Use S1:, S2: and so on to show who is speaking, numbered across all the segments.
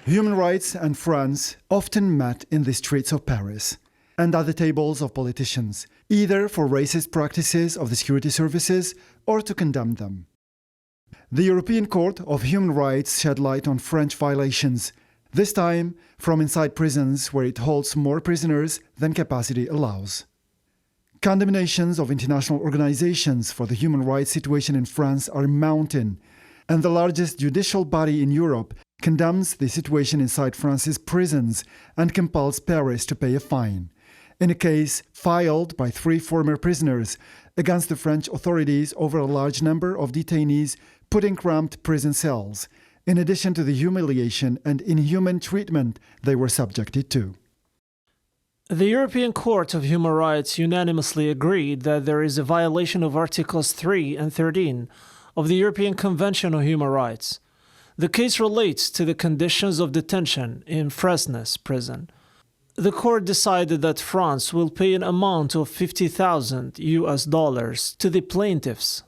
S1: Human rights and France often met in the streets of Paris and at the tables of politicians, either for racist practices of the security services or to condemn them. The European Court of Human Rights shed light on French violations, this time from inside prisons where it holds more prisoners than capacity allows. Condemnations of international organizations for the human rights situation in France are mounting, and the largest judicial body in Europe condemns the situation inside France's prisons and compels Paris to pay a fine, in a case filed by 3 former prisoners against the French authorities over a large number of detainees put in cramped prison cells, in addition to the humiliation and inhuman treatment they were subjected to.
S2: The European Court of Human Rights unanimously agreed that there is a violation of Articles 3 and 13 of the European Convention on Human Rights. The case relates to the conditions of detention in Fresnes prison. The court decided that France will pay an amount of $50,000 to the plaintiffs.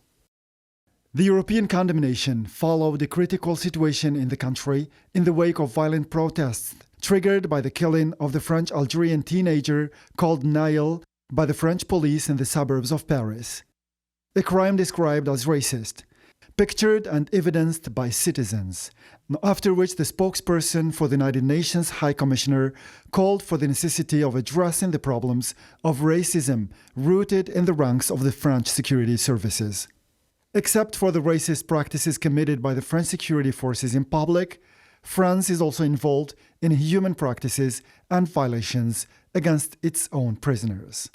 S1: The European condemnation followed the critical situation in the country in the wake of violent protests triggered by the killing of the French-Algerian teenager called Nايل by the French police in the suburbs of Paris. A crime described as racist, pictured and evidenced by citizens, after which the spokesperson for the United Nations High Commissioner called for the necessity of addressing the problems of racism rooted in the ranks of the French security services. Except for the racist practices committed by the French security forces in public, France is also involved in human practices and violations against its own prisoners.